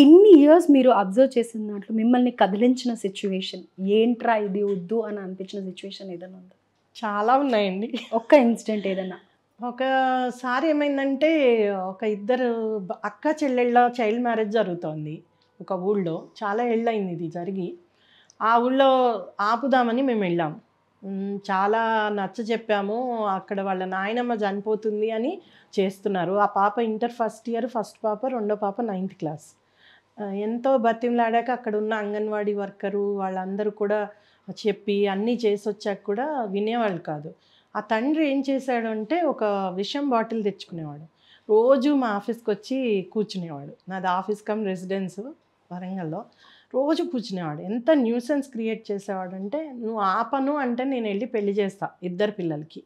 ఇన్ని ఇయర్స్ మీరు అబ్జర్వ్ చేసిన దాంట్లో మిమ్మల్ని కదిలించిన సిచ్యువేషన్ ఏంట్రా ఇది వద్దు అని అనిపించిన సిచ్యువేషన్ ఏదైనా ఉందా? చాలా ఉన్నాయండి. ఒక్క ఇన్సిడెంట్ ఏదైనా? ఒకసారి ఏమైందంటే, ఒక ఇద్దరు అక్క చెల్లెళ్ళ చైల్డ్ మ్యారేజ్ జరుగుతోంది ఒక ఊళ్ళో. చాలా ఏళ్ళయింది ఇది జరిగి. ఆ ఊళ్ళో ఆపుదామని మేము వెళ్ళాం. చాలా నచ్చజెప్పాము. అక్కడ వాళ్ళ నాయనమ్మ చనిపోతుంది అని చేస్తున్నారు. ఆ పాప ఇంటర్ ఫస్ట్ ఇయర్, ఫస్ట్ పాప, రెండో పాప 9th క్లాస్. ఎంతో బతిమలాడాక అక్కడున్న అంగన్వాడీ వర్కరు వాళ్ళందరూ కూడా చెప్పి అన్నీ చేసొచ్చాక కూడా వినేవాళ్ళు కాదు. ఆ తండ్రి ఏం చేశాడు అంటే, ఒక విషం బాటిల్ తెచ్చుకునేవాడు. రోజు మా ఆఫీస్కి వచ్చి కూర్చునేవాడు. నాది ఆఫీస్ కమ్ రెసిడెన్స్ వరంగల్లో. రోజు కూర్చునేవాడు. ఎంత న్యూసెన్స్ క్రియేట్ చేసేవాడంటే, నువ్వు ఆపను అంటే నేను వెళ్ళి పెళ్లి చేస్తా ఇద్దరు పిల్లలకి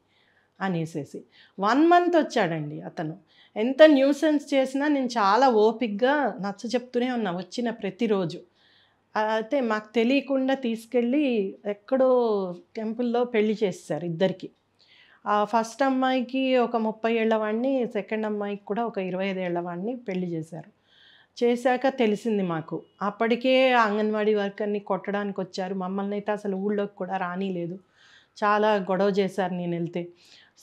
అనేసేసి. 1 month వచ్చాడండి అతను. ఎంత న్యూసెన్స్ చేసినా నేను చాలా ఓపిక్గా నచ్చ చెప్తూనే ఉన్నా వచ్చిన ప్రతిరోజు. అయితే మాకు తెలియకుండా తీసుకెళ్ళి ఎక్కడో టెంపుల్లో పెళ్లి చేసేసారు ఇద్దరికి. ఫస్ట్ అమ్మాయికి ఒక 30 ఏళ్ల వాడిని, సెకండ్ అమ్మాయికి కూడా ఒక 25 ఏళ్ల వాడిని పెళ్లి చేశారు. చేశాక తెలిసింది మాకు. అప్పటికే అంగన్వాడీ వర్కర్ని కొట్టడానికి వచ్చారు. మమ్మల్ని అయితే అసలు ఊళ్ళోకి కూడా రానీలేదు. చాలా గొడవ చేశారు నేను వెళ్తే.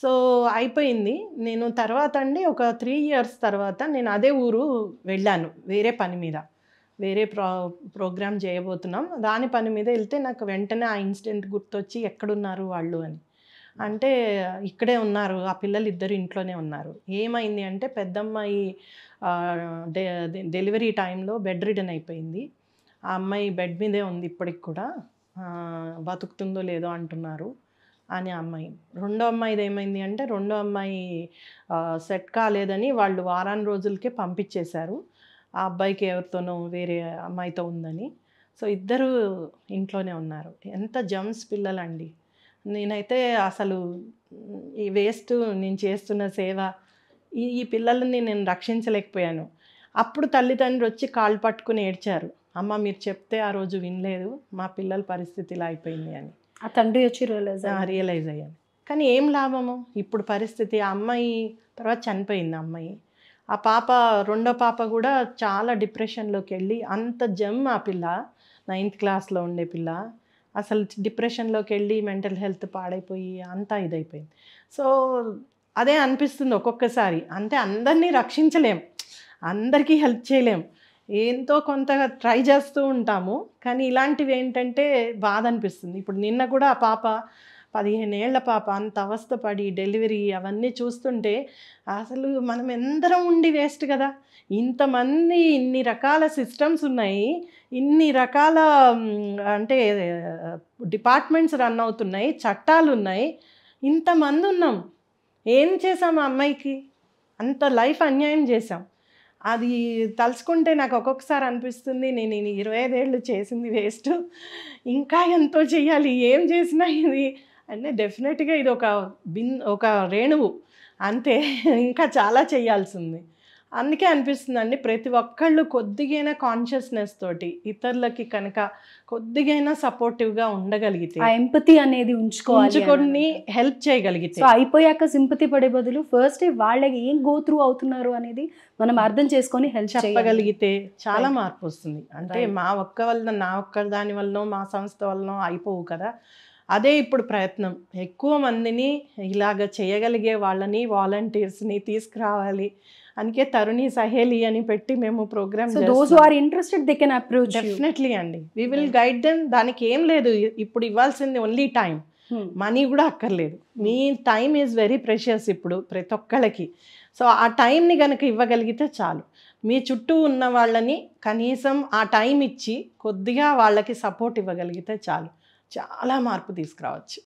సో అయిపోయింది. నేను తర్వాత అండి ఒక 3 years తర్వాత నేను అదే ఊరు వెళ్ళాను వేరే పని మీద. వేరే ప్రోగ్రామ్ చేయబోతున్నాం. దాని పని మీద వెళ్తే నాకు వెంటనే ఆ ఇన్సిడెంట్ గుర్తొచ్చి ఎక్కడున్నారు వాళ్ళు అని. అంటే ఇక్కడే ఉన్నారు, ఆ పిల్లలు ఇద్దరు ఇంట్లోనే ఉన్నారు. ఏమైంది అంటే, పెద్దమ్మాయి డెలివరీ టైంలో బెడ్ రిడన్ అయిపోయింది. ఆ అమ్మాయి బెడ్ మీదే ఉంది ఇప్పటికి కూడా. బతుకుతుందో లేదో అంటున్నారు అని అమ్మాయి. రెండో అమ్మాయిది ఏమైంది అంటే, రెండో అమ్మాయి సెట్ కాలేదని వాళ్ళు వారాన్ని రోజులకే పంపించేశారు. ఆ అబ్బాయికి ఎవరితోనో వేరే అమ్మాయితో ఉందని. సో ఇద్దరు ఇంట్లోనే ఉన్నారు. ఎంత జమ్స్ పిల్లలండి. నేనైతే అసలు ఈ వేస్ట్ నేను చేస్తున్న సేవ, ఈ పిల్లలని నేను రక్షించలేకపోయాను. అప్పుడు తల్లిదండ్రులు వచ్చి కాళ్ళు పట్టుకుని ఏడ్చారు. అమ్మ మీరు చెప్తే ఆ రోజు వినలేదు, మా పిల్లల పరిస్థితి ఇలా అయిపోయింది అని. ఆ తండ్రి వచ్చి రియలైజ్ అయ్యాను. కానీ ఏం లాభము ఇప్పుడు పరిస్థితి. ఆ అమ్మాయి తర్వాత చనిపోయింది. ఆ అమ్మాయి, ఆ పాప రెండో పాప కూడా చాలా డిప్రెషన్లోకి వెళ్ళి, అంత ఆ పిల్ల 9th క్లాస్లో ఉండే పిల్ల అసలు డిప్రెషన్లోకి వెళ్ళి మెంటల్ హెల్త్ పాడైపోయి అంతా ఇదైపోయింది. సో అదే అనిపిస్తుంది ఒక్కొక్కసారి. అంటే అందరినీ రక్షించలేం, అందరికీ హెల్ప్ చేయలేం, ఎంతో కొంత ట్రై చేస్తూ ఉంటాము. కానీ ఇలాంటివి ఏంటంటే బాధ అనిపిస్తుంది. ఇప్పుడు నిన్న కూడా ఆ పాప 15 ఏళ్ల పాప అంత అవస్థపడి డెలివరీ అవన్నీ చూస్తుంటే అసలు మనం ఎందరం ఉండి వేస్ట్ కదా. ఇంతమంది, ఇన్ని రకాల సిస్టమ్స్ ఉన్నాయి, ఇన్ని రకాల అంటే డిపార్ట్మెంట్స్ రన్ అవుతున్నాయి, చట్టాలు ఉన్నాయి, ఇంతమంది ఉన్నాం. ఏం చేసాం ఆ అమ్మాయికి? అంత లైఫ్ అన్యాయం చేసాం. అది తలుచుకుంటే నాకు ఒక్కొక్కసారి అనిపిస్తుంది, నేను 25 ఏళ్ళు చేసింది వేస్ట్, ఇంకా ఎంతో చెయ్యాలి, ఏం చేసినా ఇది అంటే డెఫినెట్గా ఇది ఒక రేణువు అంతే, ఇంకా చాలా చేయాల్సింది. అందుకే అనిపిస్తుందండి, ప్రతి ఒక్కళ్ళు కొద్దిగైనా కాన్షియస్నెస్ తోటి ఇతరులకి కనుక కొద్దిగైనా సపోర్టివ్గా ఉండగలిగితే, ఆ ఎంపతి అనేది ఉంచుకొని హెల్ప్ చేయగలిగితే, అయిపోయాక సింపతి పడే బదులు ఫస్ట్ వాళ్ళకి ఏం గో త్రూ అవుతున్నారు అనేది మనం అర్థం చేసుకొని హెల్ప్ చెప్పగలిగితే చాలా మార్పు వస్తుంది. అంటే మా ఒక్క వల్ల, నా ఒక్క దాని వల్లనో మా సంస్థ వల్లనో అయిపోవు కదా. అదే ఇప్పుడు ప్రయత్నం, ఎక్కువ మందిని ఇలాగ చేయగలిగే వాళ్ళని, వాలంటీర్స్ని తీసుకురావాలి. అందుకే తరుణి సహేలి అని పెట్టి మేము ప్రోగ్రామ్ డెఫినెట్లీ అండి, వి విల్ గైడ్ దెమ్. దానికి ఏం లేదు, ఇప్పుడు ఇవ్వాల్సింది ఓన్లీ టైం, మనీ కూడా అక్కర్లేదు. మీ టైం ఈజ్ వెరీ ప్రెషియస్ ఇప్పుడు ప్రతి ఒక్కళ్ళకి. సో ఆ టైంని కనుక ఇవ్వగలిగితే చాలు. మీ చుట్టూ ఉన్న వాళ్ళని కనీసం ఆ టైం ఇచ్చి కొద్దిగా వాళ్ళకి సపోర్ట్ ఇవ్వగలిగితే చాలు, చాలా మార్పు తీసుకురావచ్చు.